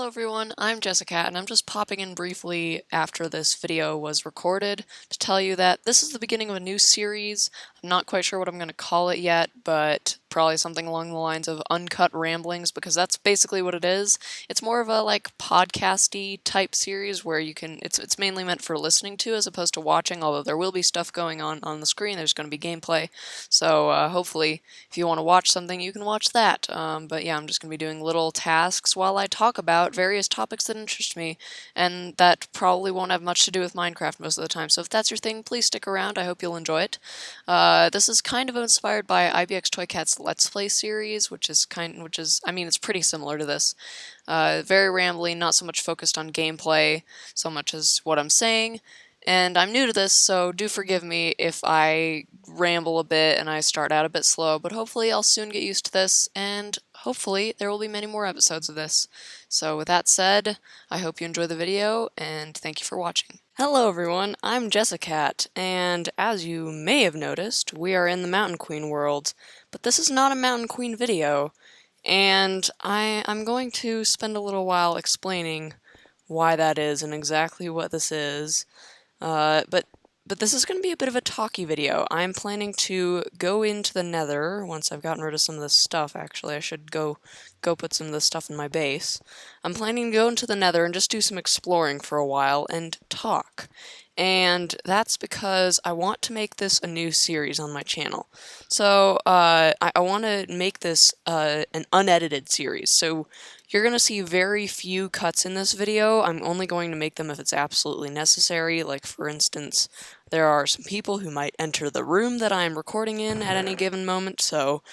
Hello everyone, I'm Jessicat, and I'm just popping in briefly after this video was recorded to tell you that this is the beginning of a new series. I'm not quite sure what I'm going to call it yet, but probably something along the lines of Uncut Ramblings, because that's basically what it is. It's more of a podcasty type series where you can it's mainly meant for listening to as opposed to watching, although there will be stuff going on the screen. There's going to be gameplay. So hopefully if you want to watch something, you can watch that. But yeah, I'm just going to be doing little tasks while I talk about various topics that interest me, and that probably won't have much to do with Minecraft most of the time. So if that's your thing, please stick around. I hope you'll enjoy it. This is kind of inspired by ibxtoycat's Let's Play series, I mean, it's pretty similar to this. Very rambly, not so much focused on gameplay, so much as what I'm saying. And I'm new to this, so do forgive me if I ramble a bit and I start out a bit slow, but hopefully I'll soon get used to this, and hopefully there will be many more episodes of this. So with that said, I hope you enjoy the video, and thank you for watching. Hello everyone, I'm Jessicat, and as you may have noticed, we are in the Mountain Queen world, but this is not a Mountain Queen video, and I'm going to spend a little while explaining why that is and exactly what this is. But this is going to be a bit of a talky video. I'm planning to go into the Nether once I've gotten rid of some of this stuff. Actually, I should go put some of this stuff in my base. I'm planning to go into the Nether and just do some exploring for a while and talk. And that's because I want to make this a new series on my channel. So I want to make this an unedited series. So you're going to see very few cuts in this video. I'm only going to make them if it's absolutely necessary. Like, for instance, there are some people who might enter the room that I'm recording in at any given moment, so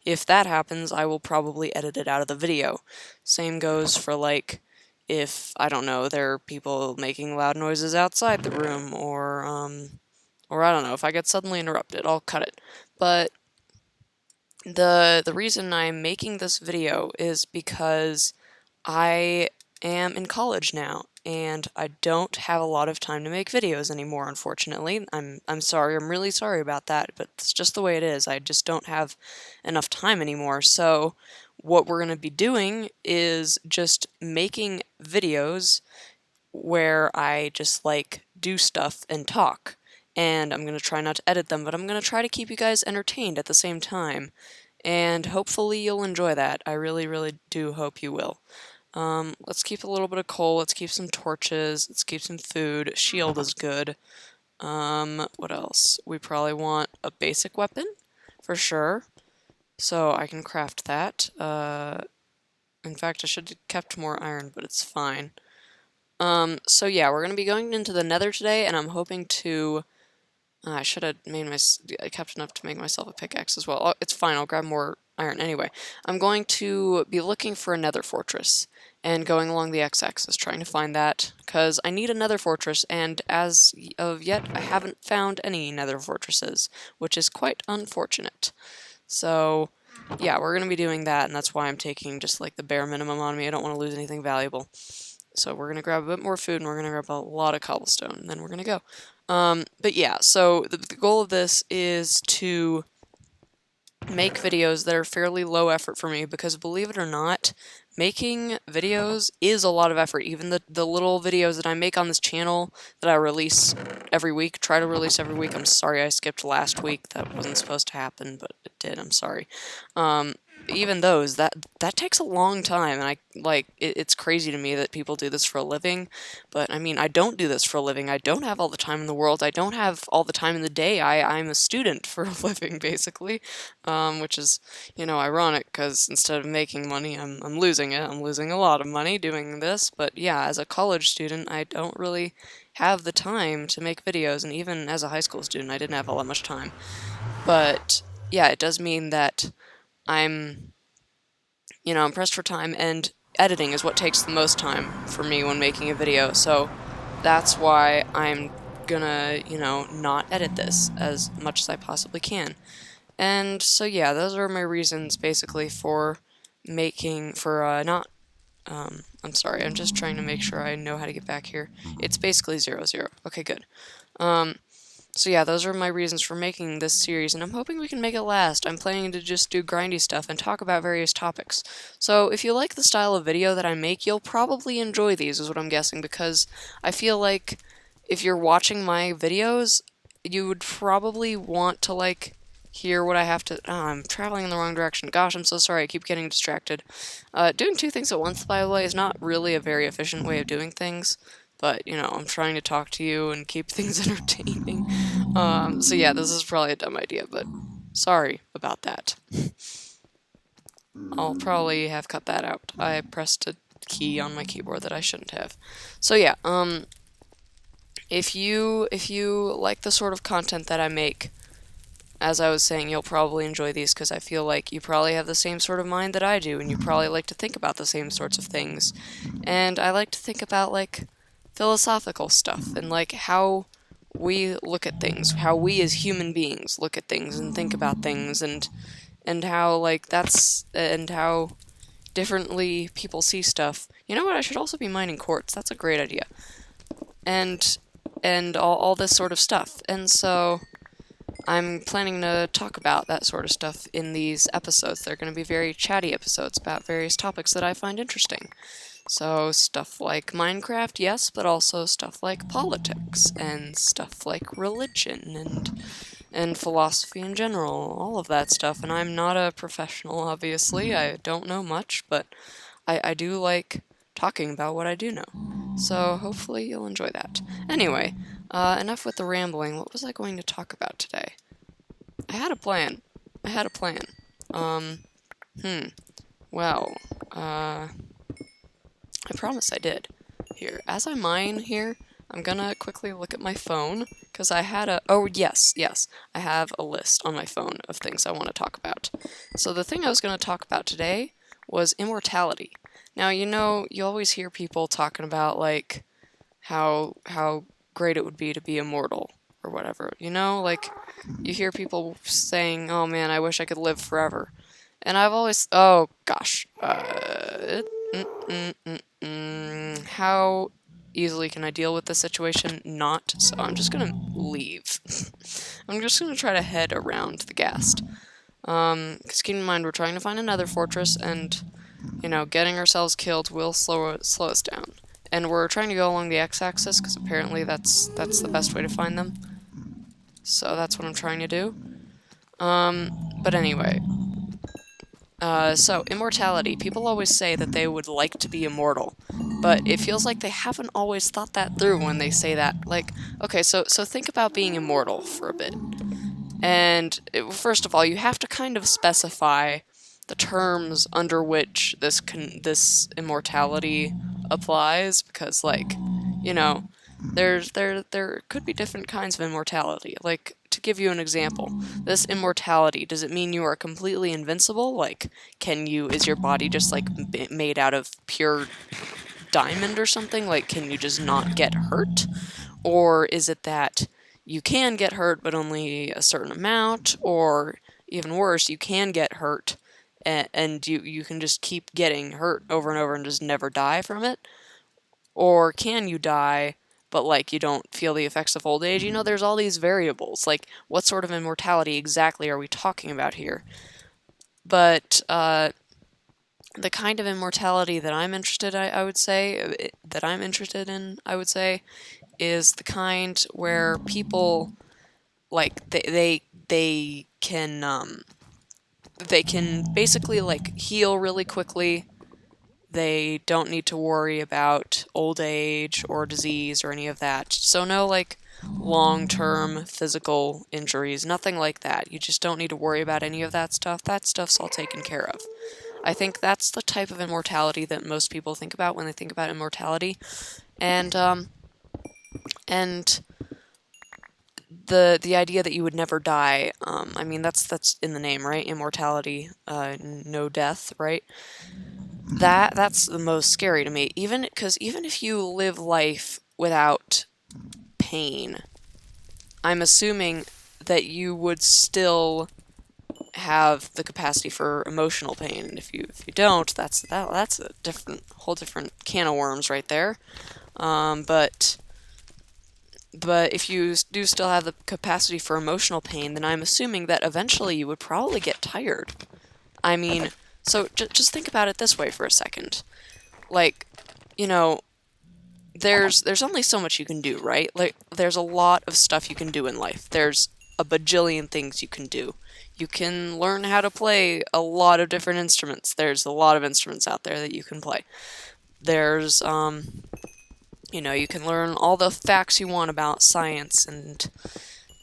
if that happens, I will probably edit it out of the video. Same goes for, like, if, I don't know, there are people making loud noises outside the room, or I don't know, if I get suddenly interrupted, I'll cut it. But the reason I'm making this video is because I am in college now, and I don't have a lot of time to make videos anymore, unfortunately. I'm sorry, I'm really sorry about that, but it's just the way it is. I just don't have enough time anymore, so what we're going to be doing is just making videos where I just, do stuff and talk. And I'm going to try not to edit them, but I'm going to try to keep you guys entertained at the same time. And hopefully you'll enjoy that. I really, really do hope you will. Let's keep a little bit of coal, let's keep some torches, let's keep some food. Shield is good. What else? We probably want a basic weapon, for sure. So I can craft that. In fact, I should have kept more iron, but it's fine. So yeah, we're going to be going into the Nether today, and I'm hoping to... I should have kept enough to make myself a pickaxe as well. Oh, it's fine, I'll grab more iron anyway. I'm going to be looking for a nether fortress and going along the x-axis trying to find that, because I need a nether fortress, and as of yet I haven't found any nether fortresses, which is quite unfortunate. So yeah, we're going to be doing that, and that's why I'm taking just the bare minimum on me. I don't want to lose anything valuable. So we're going to grab a bit more food, and we're going to grab a lot of cobblestone, and then we're going to go. But yeah, so the goal of this is to make videos that are fairly low effort for me, because believe it or not, making videos is a lot of effort. Even the little videos that I make on this channel that I release every week, try to release every week. I'm sorry I skipped last week. That wasn't supposed to happen, but it did. I'm sorry. Even those, that takes a long time, and it's crazy to me that people do this for a living, but I mean, I don't do this for a living. I don't have all the time in the world. I don't have all the time in the day. I'm a student for a living, basically, which is, ironic, because instead of making money, I'm losing it. I'm losing a lot of money doing this, but yeah, as a college student, I don't really have the time to make videos, and even as a high school student, I didn't have all that much time. But yeah, it does mean that I'm pressed for time, and editing is what takes the most time for me when making a video, so that's why I'm gonna, not edit this as much as I possibly can. And so yeah, those are my reasons, basically, for I'm sorry, I'm just trying to make sure I know how to get back here. It's basically 0, 0. Okay, good. So yeah, those are my reasons for making this series, and I'm hoping we can make it last. I'm planning to just do grindy stuff and talk about various topics. So if you like the style of video that I make, you'll probably enjoy these, is what I'm guessing, because I feel like if you're watching my videos, you would probably want to, like, hear what I have to... Oh, I'm traveling in the wrong direction. Gosh, I'm so sorry, I keep getting distracted. Doing two things at once, by the way, is not really a very efficient way of doing things. But, you know, I'm trying to talk to you and keep things entertaining. So yeah, this is probably a dumb idea, but sorry about that. I'll probably have cut that out. I pressed a key on my keyboard that I shouldn't have. So yeah, if you like the sort of content that I make, as I was saying, you'll probably enjoy these because I feel like you probably have the same sort of mind that I do, and you probably like to think about the same sorts of things. And I like to think about, like, philosophical stuff and, like, how we look at things, how we as human beings look at things and think about things, and how, like, and how differently people see stuff. You know what? I should also be mining quartz. That's a great idea. And all this sort of stuff. And so I'm planning to talk about that sort of stuff in these episodes. They're going to be very chatty episodes about various topics that I find interesting. So stuff like Minecraft, yes, but also stuff like politics and stuff like religion and philosophy in general, all of that stuff. And I'm not a professional, obviously. I don't know much, but I do like talking about what I do know. So hopefully you'll enjoy that. Anyway, enough with the rambling. What was I going to talk about today? I had a plan. Well, I promise I did. Here, as I mine here, I'm gonna quickly look at my phone, because I had a... Oh, yes, I have a list on my phone of things I want to talk about. So the thing I was going to talk about today was immortality. Now, you know, you always hear people talking about, like, how great it would be to be immortal, or whatever. You know, like, you hear people saying, oh man, I wish I could live forever. And I've always... Oh, gosh. How easily can I deal with this situation? Not. So I'm just gonna leave. I'm just gonna try to head around the ghast. Because keep in mind, we're trying to find another fortress, and, you know, getting ourselves killed will slow us down. And we're trying to go along the x-axis, because apparently that's the best way to find them. So that's what I'm trying to do. But anyway. So, immortality. People always say that they would like to be immortal, but it feels like they haven't always thought that through when they say that. Like, okay, so think about being immortal for a bit. And, first of all, you have to kind of specify the terms under which this immortality applies, because, like, you know, there could be different kinds of immortality. Like, to give you an example, this immortality, does it mean you are completely invincible? Like, is your body just, like, made out of pure diamond or something? Like, can you just not get hurt? Or is it that you can get hurt, but only a certain amount? Or, even worse, you can get hurt, and you can just keep getting hurt over and over and just never die from it? Or can you die, but, like, you don't feel the effects of old age? You know, there's all these variables. Like, what sort of immortality exactly are we talking about here? But, the kind of immortality that I'm interested in, I would say, is the kind where people, like, they can basically, like, heal really quickly. They don't need to worry about old age or disease or any of that. So no, like, long-term physical injuries, nothing like that. You just don't need to worry about any of that stuff. That stuff's all taken care of. I think that's the type of immortality that most people think about when they think about immortality. And the idea that you would never die, I mean, that's in the name, right? Immortality, no death, right? That's the most scary to me. Even if you live life without pain, I'm assuming that you would still have the capacity for emotional pain. If you don't, that's a whole different can of worms right there. But But if you do still have the capacity for emotional pain, then I'm assuming that eventually you would probably get tired. I mean, so just think about it this way for a second. Like, you know, there's only so much you can do, right? Like, there's a lot of stuff you can do in life. There's a bajillion things you can do. You can learn how to play a lot of different instruments. There's a lot of instruments out there that you can play. There's, you can learn all the facts you want about science and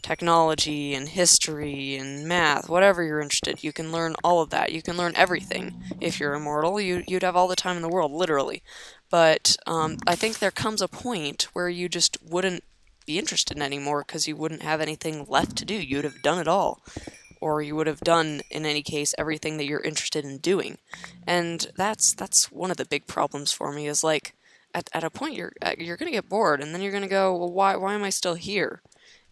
technology and history and math, whatever you're interested. You can learn all of that. You can learn everything. If you're immortal, you'd have all the time in the world, literally. But I think there comes a point where you just wouldn't be interested in anymore because you wouldn't have anything left to do. You'd have done it all. Or you would have done, in any case, everything that you're interested in doing. And that's one of the big problems for me is like, at a point you're gonna get bored, and then you're gonna go, well, why am I still here?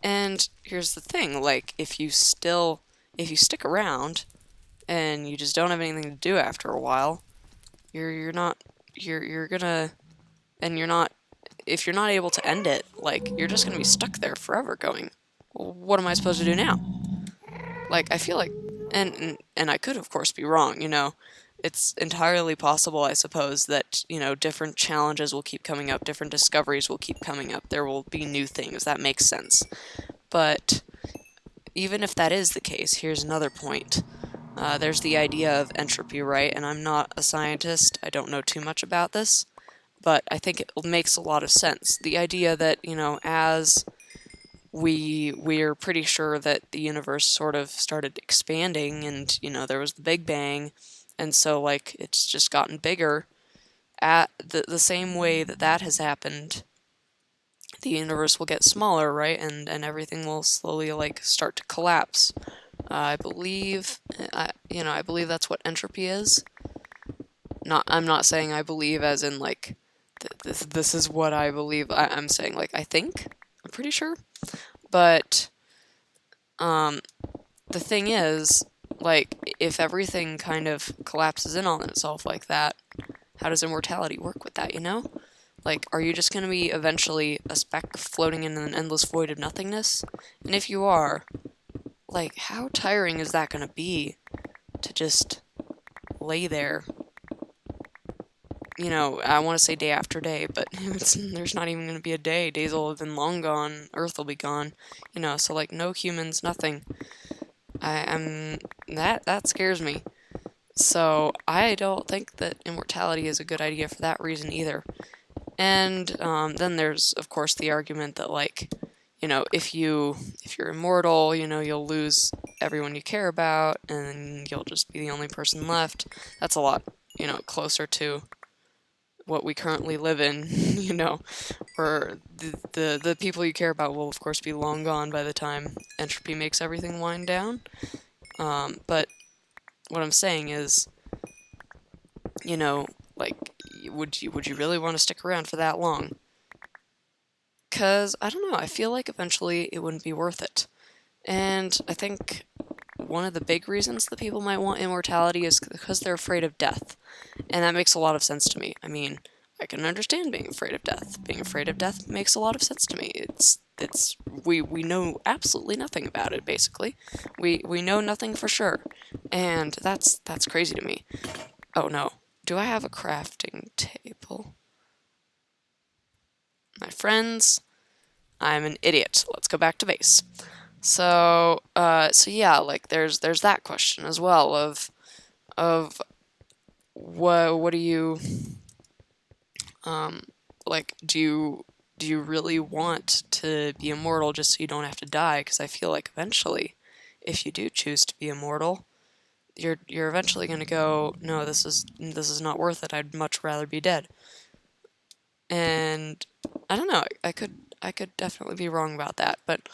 And here's the thing, like, if you stick around and you just don't have anything to do after a while, you're gonna, and you're not, if you're not able to end it, like, you're just gonna be stuck there forever going, well, what am I supposed to do now? Like, I feel like, and I could, of course, be wrong, It's entirely possible, I suppose, that, different challenges will keep coming up, different discoveries will keep coming up, there will be new things, that makes sense. But even if that is the case, here's another point. There's the idea of entropy, right? And I'm not a scientist, I don't know too much about this, but I think it makes a lot of sense. The idea that, as we're pretty sure that the universe sort of started expanding and, there was the Big Bang, and so, like, it's just gotten bigger. At the same way that has happened, the universe will get smaller, right? And everything will slowly, like, start to collapse. I believe, I believe that's what entropy is. I'm not saying I believe as in, like, this is what I believe. I'm saying, like, I think. I'm pretty sure. But, the thing is, like, if everything kind of collapses in on itself like that, how does immortality work with that, Like, are you just going to be eventually a speck floating in an endless void of nothingness? And if you are, like, how tiring is that going to be to just lay there? I want to say day after day, but there's not even going to be a day. Days will have been long gone. Earth will be gone. So, like, no humans, nothing. That scares me. So I don't think that immortality is a good idea for that reason either. And then there's, of course, the argument that, like, if you're immortal, you'll lose everyone you care about, and you'll just be the only person left. That's a lot, closer to what we currently live in, where the people you care about will, of course, be long gone by the time entropy makes everything wind down. But what I'm saying is, like, would you really want to stick around for that long? Because, I don't know, I feel like eventually it wouldn't be worth it. And I think one of the big reasons that people might want immortality is because they're afraid of death. And that makes a lot of sense to me. I mean, I can understand being afraid of death. Being afraid of death makes a lot of sense to me. We know absolutely nothing about it, basically. We know nothing for sure. And that's crazy to me. Oh no. Do I have a crafting table? My friends, I'm an idiot. Let's go back to base. So yeah, like, there's that question as well of what do you like, do you really want to be immortal just so you don't have to die? Because I feel like eventually, if you do choose to be immortal, you're eventually going to go, no, this is not worth it. I'd much rather be dead. And I don't know, I could definitely be wrong about that, but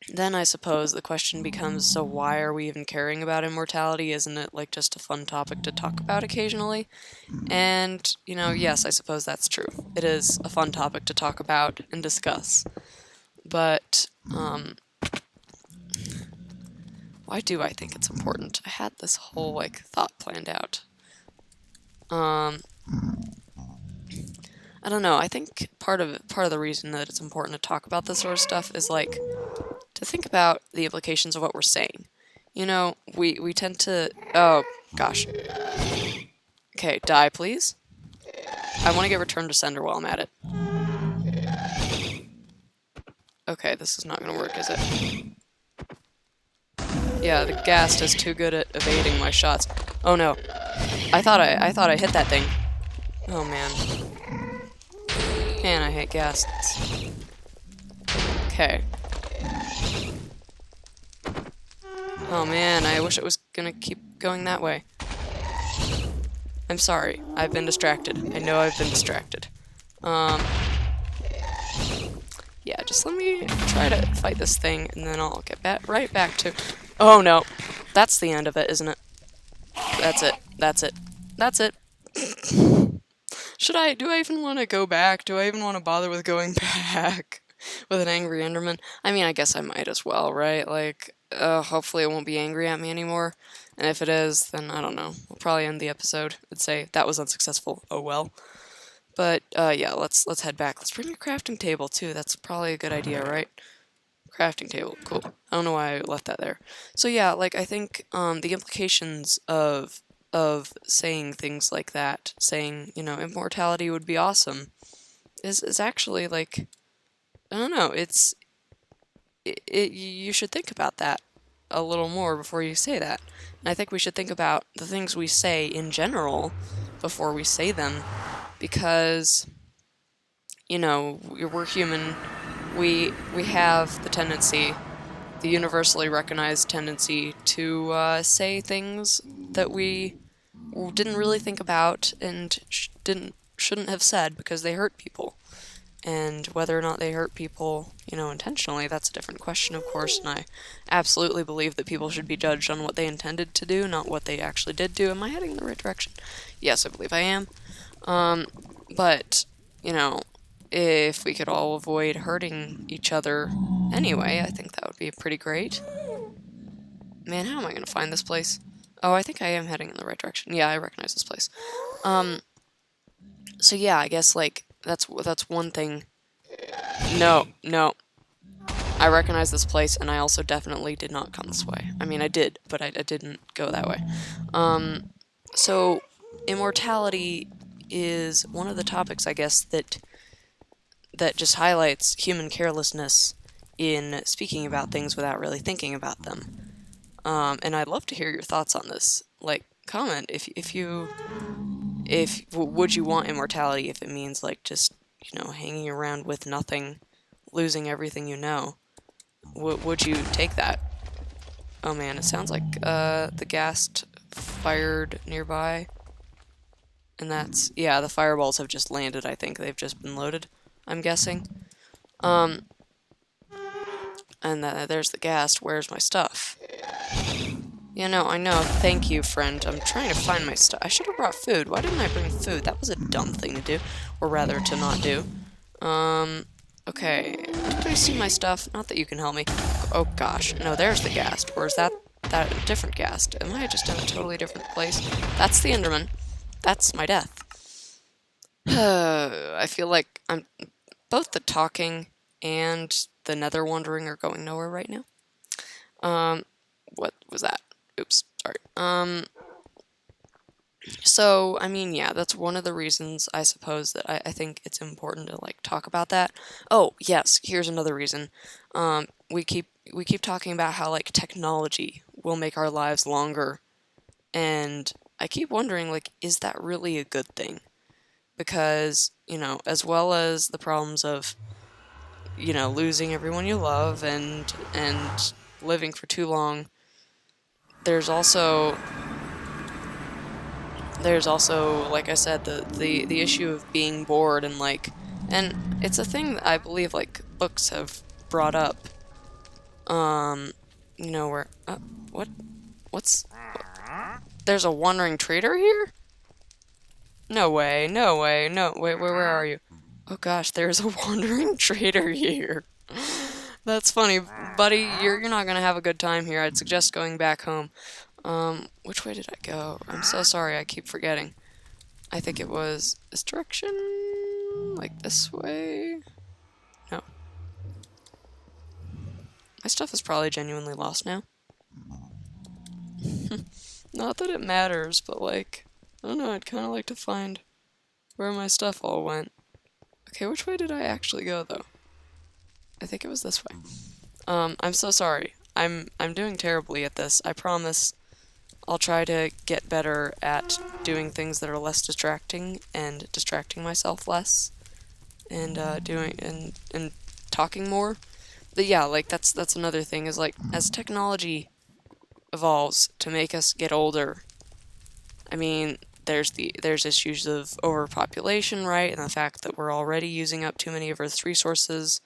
then I suppose the question becomes, so why are we even caring about immortality? Isn't it, like, just a fun topic to talk about occasionally? And, yes, I suppose that's true. It is a fun topic to talk about and discuss. But, why do I think it's important? I had this whole, like, thought planned out. I don't know. I think part of the reason that it's important to talk about this sort of stuff is like to think about the implications of what we're saying. You know, we tend to. Oh gosh. Okay, die please. I want to get returned to sender while I'm at it. Okay, this is not gonna work, is it? Yeah, the ghast is too good at evading my shots. Oh no. I thought I hit that thing. Oh man. Man, I hate ghasts. Okay. Oh man, I wish it was gonna keep going that way. I'm sorry. I've been distracted. I know I've been distracted. Yeah, just let me try to fight this thing, and then I'll get right back to... Oh no. That's the end of it, isn't it? That's it. That's it. That's it. Do I even want to go back? Do I even want to bother with going back with an angry Enderman? I mean, I guess I might as well, right? Like, hopefully it won't be angry at me anymore. And if it is, then I don't know. We'll probably end the episode and say that was unsuccessful. Oh well. But yeah, let's head back. Let's bring a crafting table too. That's probably a good idea, right? Crafting table, cool. I don't know why I left that there. So yeah, like I think the implications of saying things like that, saying, you know, immortality would be awesome, is actually like, I don't know, you should think about that a little more before you say that. And I think we should think about the things we say in general before we say them, because, you know, we're human. We have the tendency, the universally recognized tendency to say things that we didn't really think about and shouldn't have said because they hurt people. And whether or not they hurt people, you know, intentionally, that's a different question, of course, and I absolutely believe that people should be judged on what they intended to do, not what they actually did do. Am I heading in the right direction? Yes, I believe I am. But, you know, if we could all avoid hurting each other anyway, I think that would be pretty great. Man, how am I going to find this place? Oh, I think I am heading in the right direction. Yeah, I recognize this place. So yeah, I guess, like, that's one thing. No. I recognize this place, and I also definitely did not come this way. I mean, I did, but I didn't go that way. So, immortality is one of the topics, I guess, that just highlights human carelessness in speaking about things without really thinking about them. And I'd love to hear your thoughts on this. Like, comment if would you want immortality if it means, like, just, you know, hanging around with nothing, losing everything you know. Would you take that? Oh man, it sounds like the ghast fired nearby. And that's, yeah, the fireballs have just landed, I think. They've just been loaded, I'm guessing. And there's the ghast. Where's my stuff? Yeah, no, I know. Thank you, friend. I'm trying to find my stuff. I should have brought food. Why didn't I bring food? That was a dumb thing to do. Or rather, to not do. Okay. Did I see my stuff? Not that you can help me. Oh, gosh. No, there's the ghast. Or is that a different ghast? Am I just in a totally different place? That's the Enderman. That's my death. I feel like both the talking and the nether wandering are going nowhere right now. What was that? Oops, sorry. So, I mean, yeah, that's one of the reasons, I suppose, that I think it's important to, like, talk about that. Oh, yes, here's another reason. We keep talking about how, like, technology will make our lives longer, and I keep wondering, like, is that really a good thing? Because, you know, as well as the problems of, you know, losing everyone you love and living for too long, there's also, like I said, the issue of being bored and, like, and it's a thing that I believe, like, books have brought up. You know, where, there's a wandering trader here? No way, no, wait, where are you? Oh gosh, there's a wandering trader here. That's funny, buddy. You're not gonna have a good time here. I'd suggest going back home. Which way did I go? I'm so sorry, I keep forgetting. I think it was this direction? Like this way? No. My stuff is probably genuinely lost now. Not that it matters, but like, I don't know, I'd kind of like to find where my stuff all went. Okay, which way did I actually go, though? I think it was this way. I'm so sorry. I'm doing terribly at this. I promise I'll try to get better at doing things that are less distracting and distracting myself less and and talking more. But yeah, like that's another thing is like as technology evolves to make us get older, I mean, there's issues of overpopulation, right? And the fact that we're already using up too many of Earth's resources.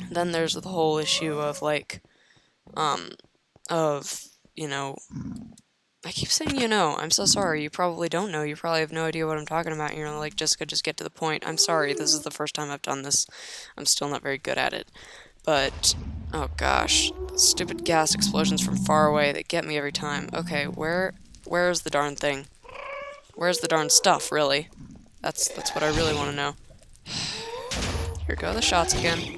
Then there's the whole issue of like of, I keep saying I'm so sorry. You probably don't know. You probably have no idea what I'm talking about. Like, Jessica, just get to the point. I'm sorry. This is the first time I've done this. I'm still not very good at it. But, oh gosh. Stupid gas explosions from far away that get me every time. Okay, where's the darn thing? Where's the darn stuff, really? That's what I really want to know. Here go the shots again.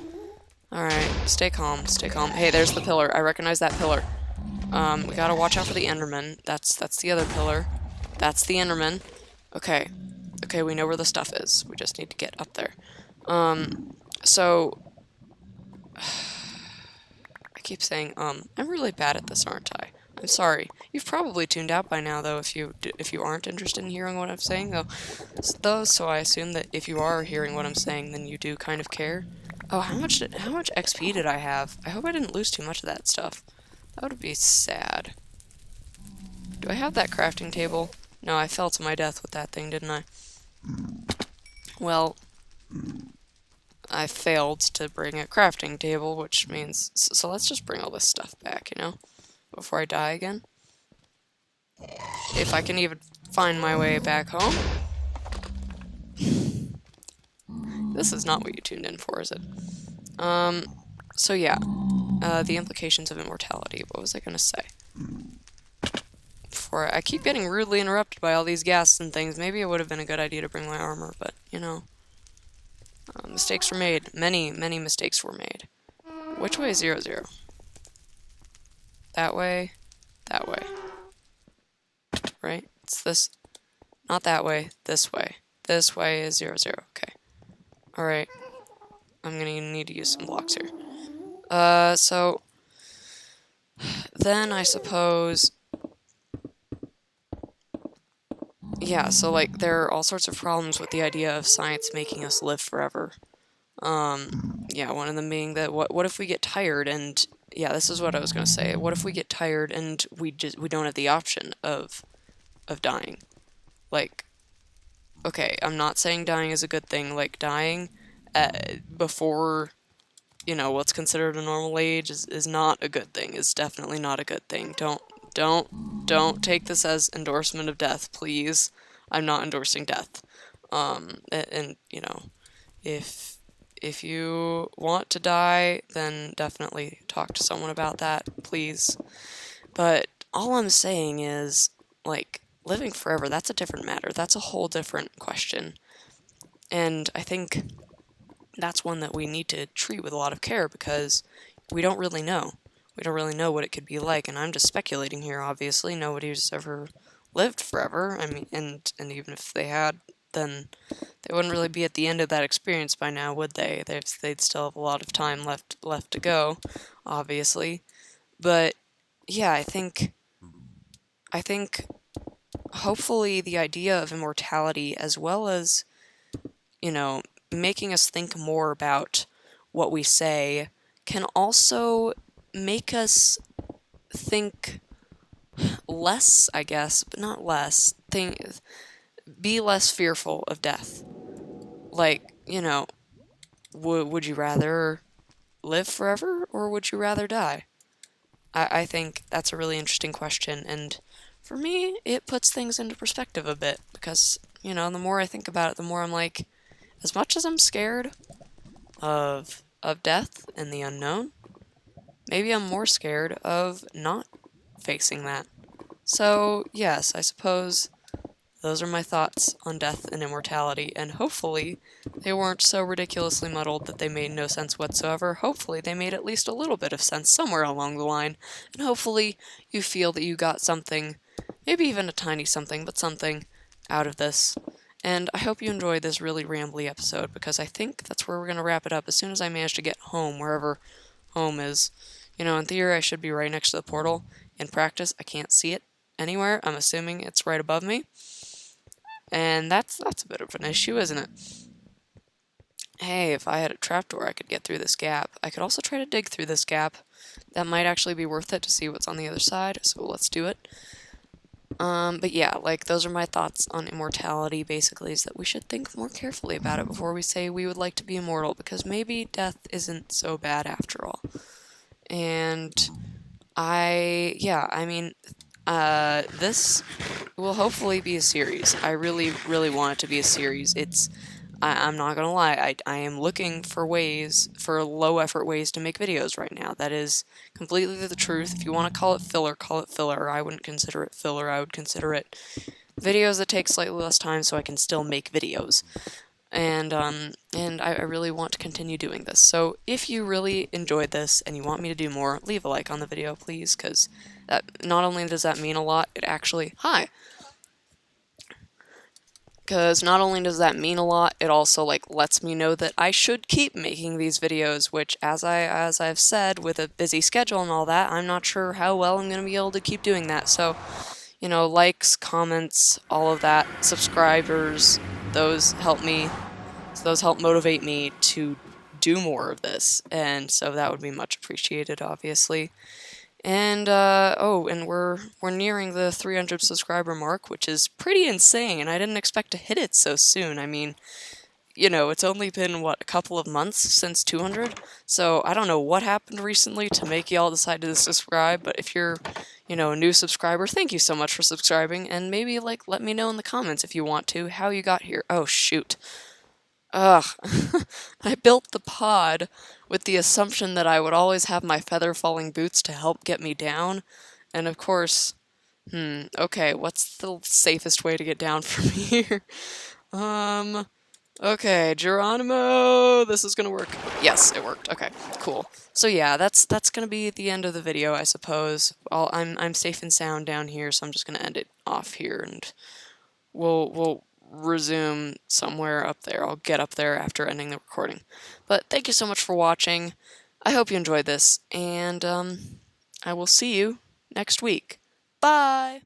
Alright, stay calm, stay calm. Hey, there's the pillar. I recognize that pillar. We gotta watch out for the Enderman. That's the other pillar. That's the Enderman. Okay. Okay, we know where the stuff is. We just need to get up there. So... I keep saying, I'm really bad at this, aren't I? I'm sorry. You've probably tuned out by now, though, if you aren't interested in hearing what I'm saying, though. So I assume that if you are hearing what I'm saying, then you do kind of care. Oh, how much XP did I have? I hope I didn't lose too much of that stuff. That would be sad. Do I have that crafting table? No, I fell to my death with that thing, didn't I? Well, I failed to bring a crafting table, which means... So let's just bring all this stuff back, before I die again. If I can even find my way back home. This is not what you tuned in for, is it? So yeah. The implications of immortality. What was I gonna say? Before I keep getting rudely interrupted by all these ghasts and things. Maybe it would have been a good idea to bring my armor, but, mistakes were made. Many, many mistakes were made. Which way is 0, 0? That way. That way. Right? It's this. Not that way. This way. This way is 0, 0. Okay. Alright. I'm gonna need to use some blocks here. So... Then I suppose... Yeah, so, like, there are all sorts of problems with the idea of science making us live forever. Yeah, one of them being that what if we get tired and... Yeah, this is what I was gonna say. What if we get tired and we don't have the option of dying? Like, okay, I'm not saying dying is a good thing. Like, dying before, what's considered a normal age is not a good thing. Is definitely not a good thing. Don't take this as endorsement of death, please. I'm not endorsing death. And if you want to die, then definitely talk to someone about that, please. But all I'm saying is, like, living forever, that's a different matter. That's a whole different question. And I think that's one that we need to treat with a lot of care because we don't really know. We don't really know what it could be like, and I'm just speculating here, obviously. Nobody's ever lived forever. I mean, and even if they had, then they wouldn't really be at the end of that experience by now, would they? They'd still have a lot of time left to go, obviously. But yeah, I think hopefully the idea of immortality, as well as making us think more about what we say, can also make us think less, I guess, but not less. Be less fearful of death. Like, would you rather live forever or would you rather die? I think that's a really interesting question, and for me, it puts things into perspective a bit, because, the more I think about it, the more I'm like, as much as I'm scared of death and the unknown, maybe I'm more scared of not facing that. So, yes, I suppose those are my thoughts on death and immortality, and hopefully they weren't so ridiculously muddled that they made no sense whatsoever. Hopefully they made at least a little bit of sense somewhere along the line, and hopefully you feel that you got something, maybe even a tiny something, but something out of this. And I hope you enjoyed this really rambly episode, because I think that's where we're going to wrap it up as soon as I manage to get home, wherever home is. You know, in theory, I should be right next to the portal. In practice, I can't see it anywhere. I'm assuming it's right above me. And that's a bit of an issue, isn't it? Hey, if I had a trapdoor, I could get through this gap. I could also try to dig through this gap. That might actually be worth it to see what's on the other side, so let's do it. But yeah, like, those are my thoughts on immortality, basically, is that we should think more carefully about it before we say we would like to be immortal, because maybe death isn't so bad after all. And I mean, this will hopefully be a series. I really, really want it to be a series. I'm not gonna lie, I am looking for ways, for low effort ways to make videos right now. That is completely the truth. If you want to call it filler, call it filler. I wouldn't consider it filler, I would consider it videos that take slightly less time so I can still make videos. And I really want to continue doing this. So if you really enjoyed this and you want me to do more, leave a like on the video, please, because that, not only does that mean a lot, it actually, because not only does that mean a lot, it also like lets me know that I should keep making these videos, which as I've said, with a busy schedule and all that, I'm not sure how well I'm going to be able to keep doing that. So, you know, likes, comments, all of that, subscribers, those help me, those help motivate me to do more of this, and so that would be much appreciated, obviously. And oh, and we're nearing the 300 subscriber mark, which is pretty insane, and I didn't expect to hit it so soon. I mean, you know, it's only been, what, a couple of months since 200? So I don't know what happened recently to make y'all decide to subscribe, but if you're, you know, a new subscriber, thank you so much for subscribing, and maybe, like, let me know in the comments if you want to, how you got here. Oh, shoot. Ugh. I built the pod with the assumption that I would always have my feather-falling boots to help get me down, and of course, okay, what's the safest way to get down from here? Okay, Geronimo, this is gonna work. Yes, it worked. Okay, cool. So yeah, that's gonna be the end of the video, I suppose. I'm safe and sound down here, so I'm just gonna end it off here, and we'll resume somewhere up there. I'll get up there after ending the recording. But thank you so much for watching. I hope you enjoyed this, and I will see you next week. Bye!